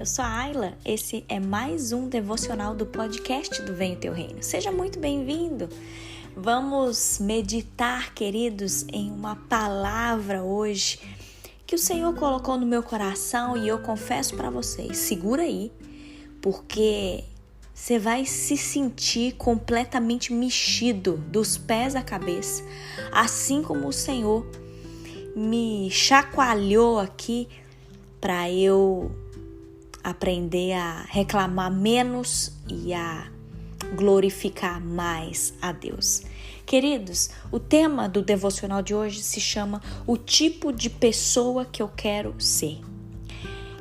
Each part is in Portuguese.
eu sou a Ayla, esse é mais um devocional do podcast do Venha o Teu Reino. Seja muito bem-vindo. Vamos meditar, queridos, em uma palavra hoje que o Senhor colocou no meu coração e eu confesso para vocês, segura aí, porque você vai se sentir completamente mexido dos pés à cabeça, assim como o Senhor me chacoalhou aqui para eu aprender a reclamar menos e a glorificar mais a Deus. Queridos, o tema do devocional de hoje se chama O Tipo de Pessoa que Eu Quero Ser.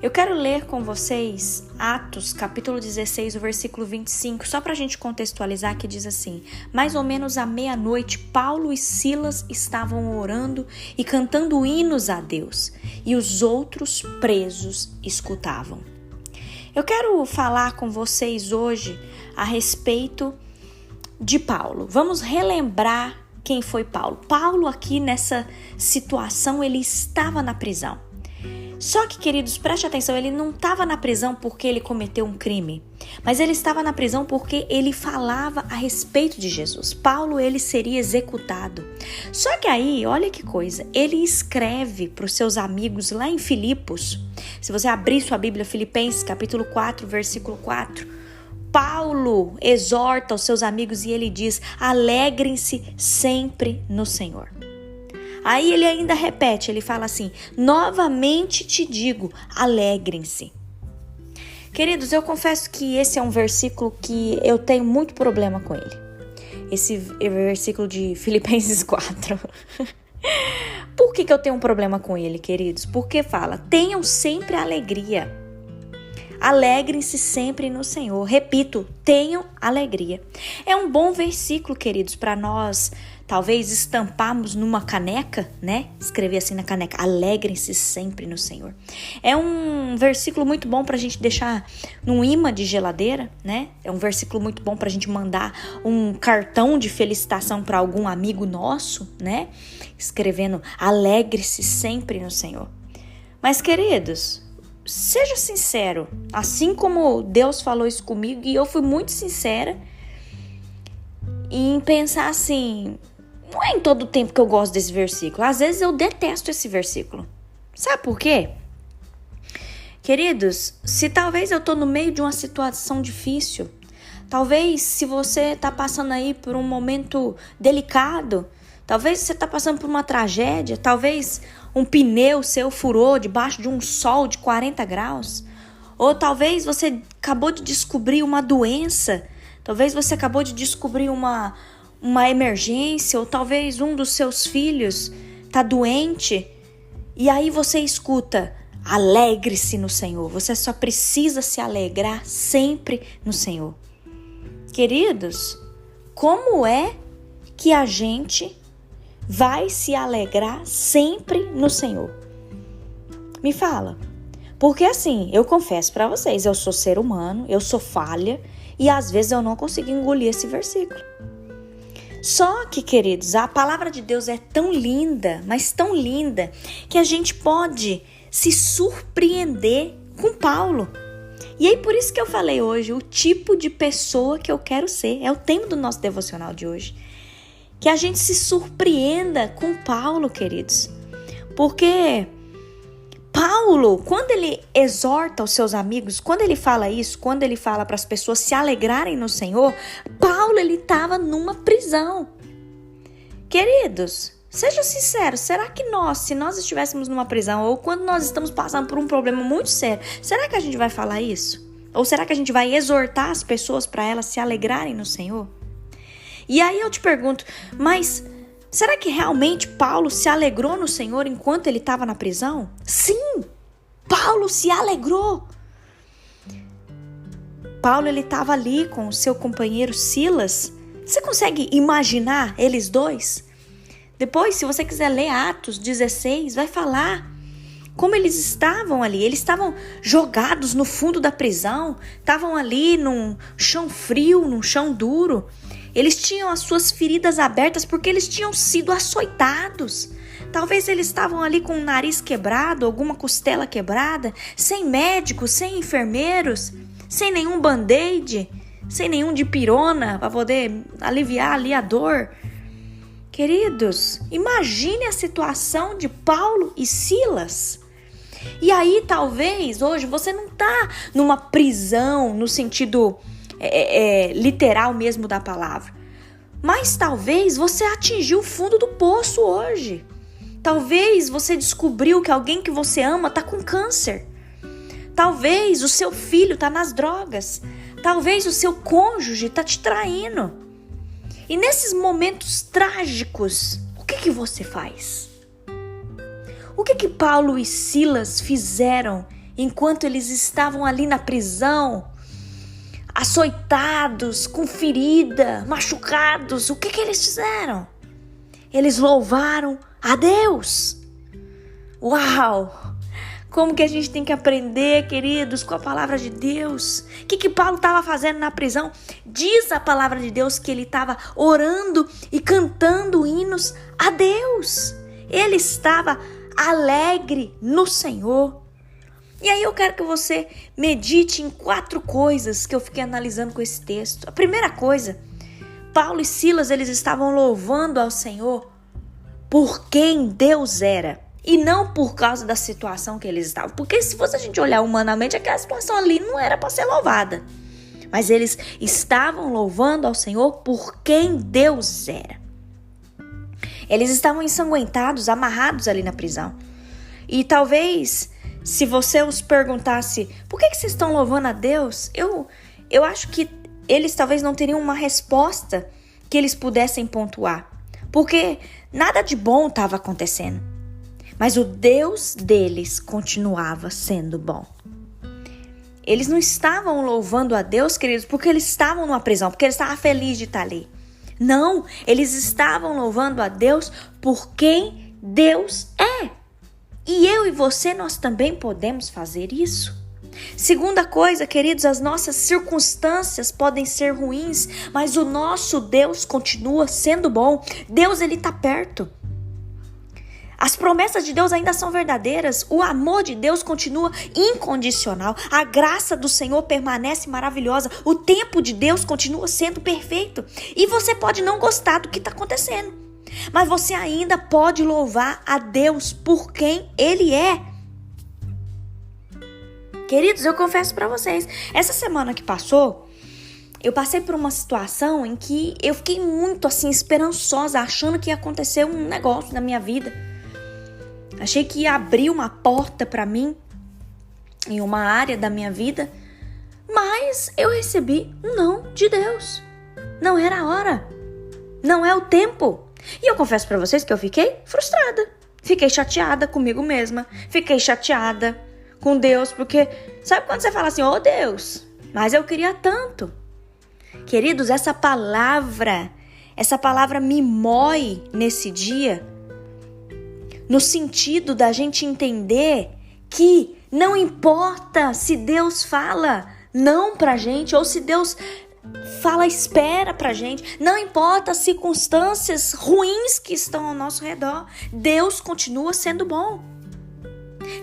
Eu quero ler com vocês Atos, capítulo 16, o versículo 25, só para a gente contextualizar, que diz assim: mais ou menos à meia-noite, Paulo e Silas estavam orando e cantando hinos a Deus, e os outros presos escutavam. Eu quero falar com vocês hoje a respeito de Paulo. Vamos relembrar quem foi Paulo. Paulo, aqui nessa situação, ele estava na prisão. Só que, queridos, preste atenção, ele não estava na prisão porque ele cometeu um crime, mas ele estava na prisão porque ele falava a respeito de Jesus. Paulo, ele seria executado. Só que aí, olha que coisa, ele escreve para os seus amigos lá em Filipos. Se você abrir sua Bíblia, Filipenses, capítulo 4, versículo 4, Paulo exorta os seus amigos e ele diz: alegrem-se sempre no Senhor. Aí ele ainda repete, ele fala assim: novamente te digo, alegrem-se. Queridos, eu confesso que esse é um versículo que eu tenho muito problema com ele. Esse versículo de Filipenses 4. Por que eu tenho um problema com ele, queridos? Porque fala: tenham sempre alegria. Alegrem-se sempre no Senhor. Repito, tenham alegria. É um bom versículo, queridos, para nós talvez estamparmos numa caneca, né? Escrever assim na caneca: alegrem-se sempre no Senhor. É um versículo muito bom para a gente deixar num imã de geladeira, né? É um versículo muito bom para a gente mandar um cartão de felicitação para algum amigo nosso, né? Escrevendo: alegre-se sempre no Senhor. Mas, queridos, seja sincero, assim como Deus falou isso comigo, e eu fui muito sincera em pensar assim: não é em todo tempo que eu gosto desse versículo. Às vezes eu detesto esse versículo. Sabe por quê? Queridos, se talvez eu tô no meio de uma situação difícil, talvez se você tá passando aí por um momento delicado, talvez você tá passando por uma tragédia, talvez um pneu seu furou debaixo de um sol de 40 graus, ou talvez você acabou de descobrir uma doença, talvez você acabou de descobrir uma emergência, ou talvez um dos seus filhos está doente, e aí você escuta: alegre-se no Senhor. Você só precisa se alegrar sempre no Senhor. Queridos, como é que a gente vai se alegrar sempre no Senhor? Me fala. Porque assim, eu confesso para vocês, eu sou ser humano, eu sou falha, e às vezes eu não consigo engolir esse versículo. Só que, queridos, a palavra de Deus é tão linda, mas tão linda, que a gente pode se surpreender com Paulo. E aí, por isso que eu falei hoje, o tipo de pessoa que eu quero ser. É o tema do nosso devocional de hoje. Que a gente se surpreenda com Paulo, queridos. Porque Paulo, quando ele exorta os seus amigos, quando ele fala isso, quando ele fala para as pessoas se alegrarem no Senhor, Paulo, ele estava numa prisão. Queridos, sejam sinceros, será que se nós estivéssemos numa prisão, ou quando nós estamos passando por um problema muito sério, será que a gente vai falar isso? Ou será que a gente vai exortar as pessoas para elas se alegrarem no Senhor? E aí eu te pergunto, mas será que realmente Paulo se alegrou no Senhor enquanto ele estava na prisão? Sim, Paulo se alegrou. Paulo, ele estava ali com o seu companheiro Silas. Você consegue imaginar eles dois? Depois, se você quiser ler Atos 16, vai falar como eles estavam ali. Eles estavam jogados no fundo da prisão, estavam ali num chão frio, num chão duro. Eles tinham as suas feridas abertas porque eles tinham sido açoitados. Talvez eles estavam ali com o nariz quebrado, alguma costela quebrada, sem médicos, sem enfermeiros, sem nenhum band-aid, sem nenhum dipirona para poder aliviar ali a dor. Queridos, imagine a situação de Paulo e Silas. E aí talvez hoje você não está numa prisão no sentido literal mesmo da palavra. Mas talvez você atingiu o fundo do poço hoje. Talvez você descobriu que alguém que você ama está com câncer. Talvez o seu filho está nas drogas. Talvez o seu cônjuge está te traindo. E nesses momentos trágicos, o que você faz? O que Paulo e Silas fizeram enquanto eles estavam ali na prisão, açoitados, com ferida, machucados? O que eles fizeram? Eles louvaram a Deus. Uau! Como que a gente tem que aprender, queridos, com a palavra de Deus? O que Paulo estava fazendo na prisão? Diz a palavra de Deus que ele estava orando e cantando hinos a Deus. Ele estava alegre no Senhor. E aí eu quero que você medite em 4 coisas que eu fiquei analisando com esse texto. A primeira coisa, Paulo e Silas, eles estavam louvando ao Senhor por quem Deus era. E não por causa da situação que eles estavam. Porque se fosse a gente olhar humanamente, aquela situação ali não era para ser louvada. Mas eles estavam louvando ao Senhor por quem Deus era. Eles estavam ensanguentados, amarrados ali na prisão. E talvez, se você os perguntasse, por que vocês estão louvando a Deus? Eu acho que eles talvez não teriam uma resposta que eles pudessem pontuar. Porque nada de bom estava acontecendo. Mas o Deus deles continuava sendo bom. Eles não estavam louvando a Deus, queridos, porque eles estavam numa prisão, porque eles estavam felizes de estar ali. Não, eles estavam louvando a Deus por quem Deus é. E eu e você, nós também podemos fazer isso. Segunda coisa, queridos, as nossas circunstâncias podem ser ruins, mas o nosso Deus continua sendo bom. Deus, ele está perto. As promessas de Deus ainda são verdadeiras, o amor de Deus continua incondicional, a graça do Senhor permanece maravilhosa, o tempo de Deus continua sendo perfeito. E você pode não gostar do que está acontecendo, mas você ainda pode louvar a Deus por quem Ele é. Queridos, eu confesso para vocês, essa semana que passou, eu passei por uma situação em que eu fiquei muito assim esperançosa, achando que ia acontecer um negócio na minha vida. Achei que ia abrir uma porta para mim em uma área da minha vida, mas eu recebi um não de Deus. Não era a hora, não é o tempo. E eu confesso para vocês que eu fiquei frustrada, fiquei chateada comigo mesma, fiquei chateada com Deus, porque sabe quando você fala assim, ô Deus, mas eu queria tanto. Queridos, essa palavra me mói nesse dia, no sentido da gente entender que não importa se Deus fala não pra gente ou se Deus fala espera pra gente, não importa as circunstâncias ruins que estão ao nosso redor, Deus continua sendo bom.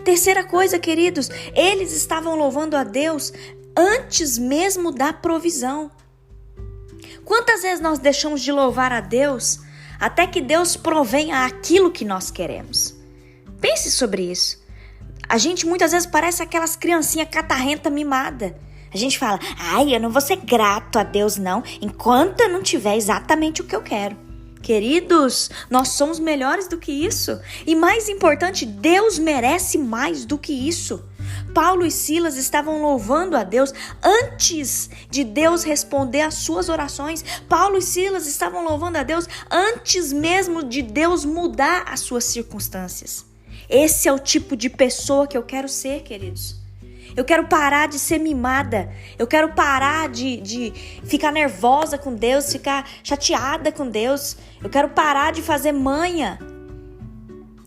Terceira coisa, queridos, eles estavam louvando a Deus antes mesmo da provisão. Quantas vezes nós deixamos de louvar a Deus até que Deus provenha aquilo que nós queremos? Pense sobre isso. A gente muitas vezes parece aquelas criancinhas catarrenta mimada. A gente fala, eu não vou ser grato a Deus não, enquanto eu não tiver exatamente o que eu quero. Queridos, nós somos melhores do que isso. E mais importante, Deus merece mais do que isso. Paulo e Silas estavam louvando a Deus antes de Deus responder às suas orações. Paulo e Silas estavam louvando a Deus antes mesmo de Deus mudar as suas circunstâncias. Esse é o tipo de pessoa que eu quero ser, queridos. Eu quero parar de ser mimada. Eu quero parar de ficar nervosa com Deus, ficar chateada com Deus. Eu quero parar de fazer manha.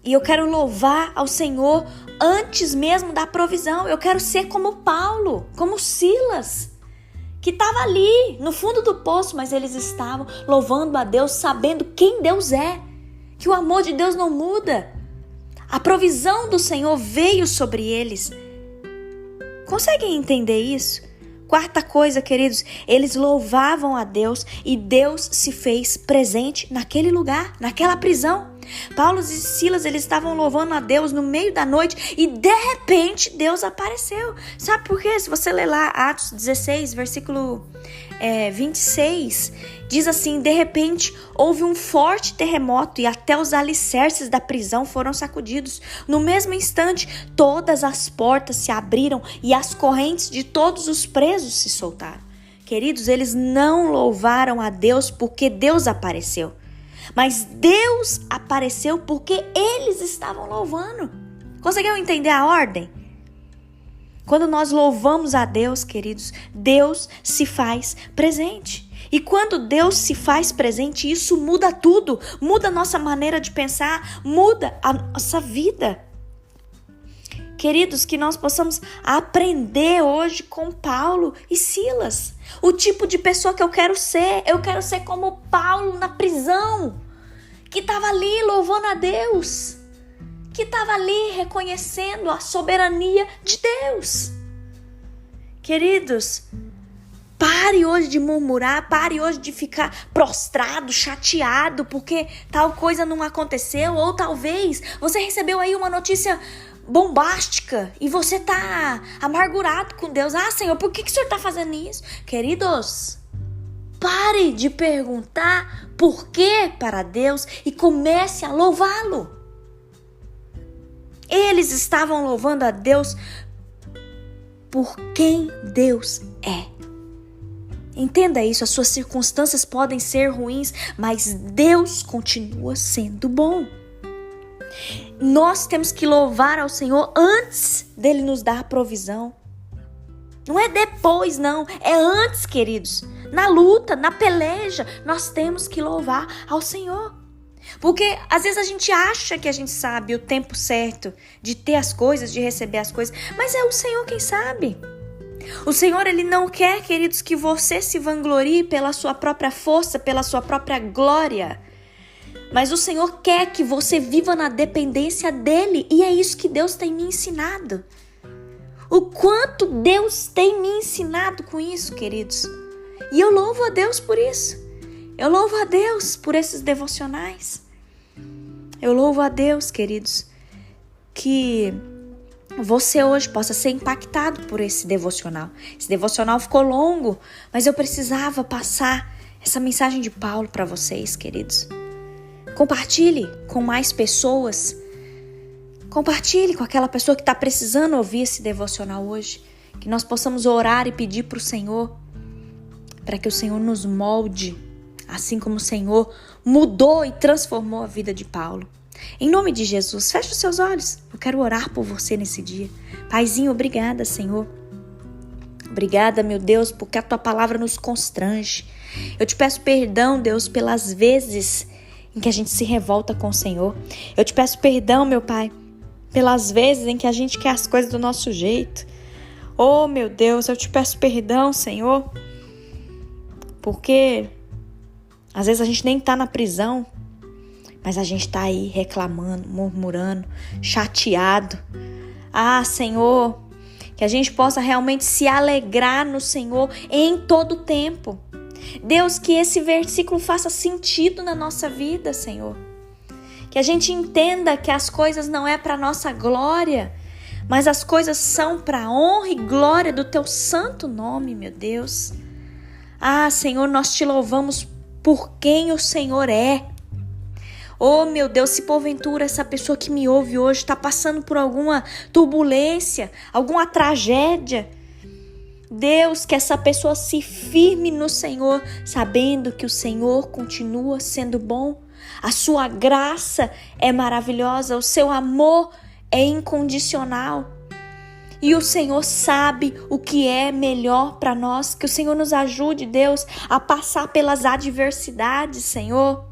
E eu quero louvar ao Senhor antes mesmo da provisão. Eu quero ser como Paulo, como Silas, que estava ali no fundo do poço, mas eles estavam louvando a Deus, sabendo quem Deus é. que o amor de Deus não muda. A provisão do Senhor veio sobre eles. Conseguem entender isso? Quarta coisa, queridos, eles louvavam a Deus e Deus se fez presente naquele lugar, naquela prisão. Paulo e Silas, eles estavam louvando a Deus no meio da noite e de repente Deus apareceu. Sabe por quê? Se você ler lá Atos 16, versículo 26, diz assim: de repente houve um forte terremoto e até os alicerces da prisão foram sacudidos. No mesmo instante, todas as portas se abriram e as correntes de todos os presos se soltaram. Queridos, eles não louvaram a Deus porque Deus apareceu, mas Deus apareceu porque eles estavam louvando. Conseguiu entender a ordem? Quando nós louvamos a Deus, queridos, Deus se faz presente. E quando Deus se faz presente, isso muda tudo. Muda a nossa maneira de pensar, muda a nossa vida. Queridos, que nós possamos aprender hoje com Paulo e Silas. O tipo de pessoa que eu quero ser. Eu quero ser como Paulo na prisão, que estava ali louvando a Deus, que estava ali reconhecendo a soberania de Deus. Queridos, pare hoje de murmurar, pare hoje de ficar prostrado, chateado, porque tal coisa não aconteceu, ou talvez você recebeu aí uma notícia bombástica e você está amargurado com Deus. Ah, Senhor, por que o Senhor está fazendo isso? Queridos, pare de perguntar por que para Deus e comece a louvá-lo. Eles estavam louvando a Deus por quem Deus é. Entenda isso, as suas circunstâncias podem ser ruins, mas Deus continua sendo bom. Nós temos que louvar ao Senhor antes dele nos dar a provisão. Não é depois, não. É antes, queridos. Na luta, na peleja, nós temos que louvar ao Senhor. Porque às vezes a gente acha que a gente sabe o tempo certo de ter as coisas, de receber as coisas, mas é o Senhor quem sabe. O Senhor, Ele não quer, queridos, que você se vanglorie pela sua própria força, pela sua própria glória. Mas o Senhor quer que você viva na dependência dEle, e é isso que Deus tem me ensinado. O quanto Deus tem me ensinado com isso, queridos. E eu louvo a Deus por isso. Eu louvo a Deus por esses devocionais. Eu louvo a Deus, queridos, que você hoje possa ser impactado por esse devocional. Esse devocional ficou longo, mas eu precisava passar essa mensagem de Paulo para vocês, queridos. Compartilhe com mais pessoas. Compartilhe com aquela pessoa que está precisando ouvir esse devocional hoje. Que nós possamos orar e pedir para o Senhor, para que o Senhor nos molde, assim como o Senhor mudou e transformou a vida de Paulo. Em nome de Jesus, feche os seus olhos. Eu quero orar por você nesse dia. Paizinho, obrigada, Senhor. Obrigada, meu Deus, porque a Tua palavra nos constrange. Eu te peço perdão, Deus, pelas vezes em que a gente se revolta com o Senhor. Eu te peço perdão, meu Pai, pelas vezes em que a gente quer as coisas do nosso jeito. Oh, meu Deus, eu te peço perdão, Senhor, porque às vezes a gente nem está na prisão, mas a gente está aí reclamando, murmurando, chateado. Ah, Senhor, que a gente possa realmente se alegrar no Senhor em todo o tempo. Deus, que esse versículo faça sentido na nossa vida, Senhor. Que a gente entenda que as coisas não é para nossa glória, mas as coisas são para a honra e glória do Teu santo nome, meu Deus. Ah, Senhor, nós Te louvamos por quem o Senhor é. Oh, meu Deus, se porventura essa pessoa que me ouve hoje está passando por alguma turbulência, alguma tragédia, Deus, que essa pessoa se firme no Senhor, sabendo que o Senhor continua sendo bom. A sua graça é maravilhosa, o seu amor é incondicional. E o Senhor sabe o que é melhor para nós. Que o Senhor nos ajude, Deus, a passar pelas adversidades, Senhor.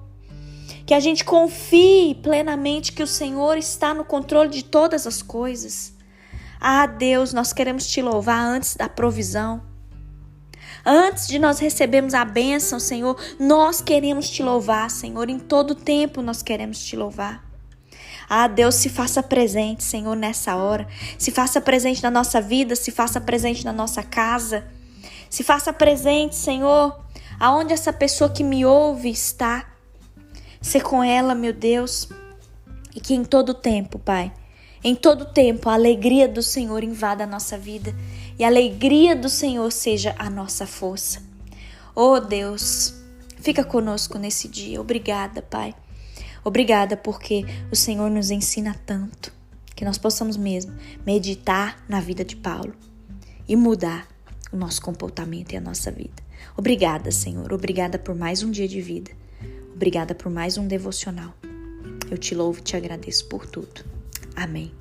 Que a gente confie plenamente que o Senhor está no controle de todas as coisas. Ah, Deus, nós queremos Te louvar antes da provisão. Antes de nós recebermos a bênção, Senhor, nós queremos te louvar, Senhor. Em todo tempo nós queremos te louvar. Ah, Deus, se faça presente, Senhor, nessa hora. Se faça presente na nossa vida, se faça presente na nossa casa. Se faça presente, Senhor, aonde essa pessoa que me ouve está. Ser com ela, meu Deus. E que em todo tempo, Pai, em todo tempo, a alegria do Senhor invada a nossa vida. E a alegria do Senhor seja a nossa força. Oh, Deus, fica conosco nesse dia. Obrigada, Pai. Obrigada porque o Senhor nos ensina tanto. Que nós possamos mesmo meditar na vida de Paulo e mudar o nosso comportamento e a nossa vida. Obrigada, Senhor. Obrigada por mais um dia de vida. Obrigada por mais um devocional. Eu te louvo e te agradeço por tudo. Amém.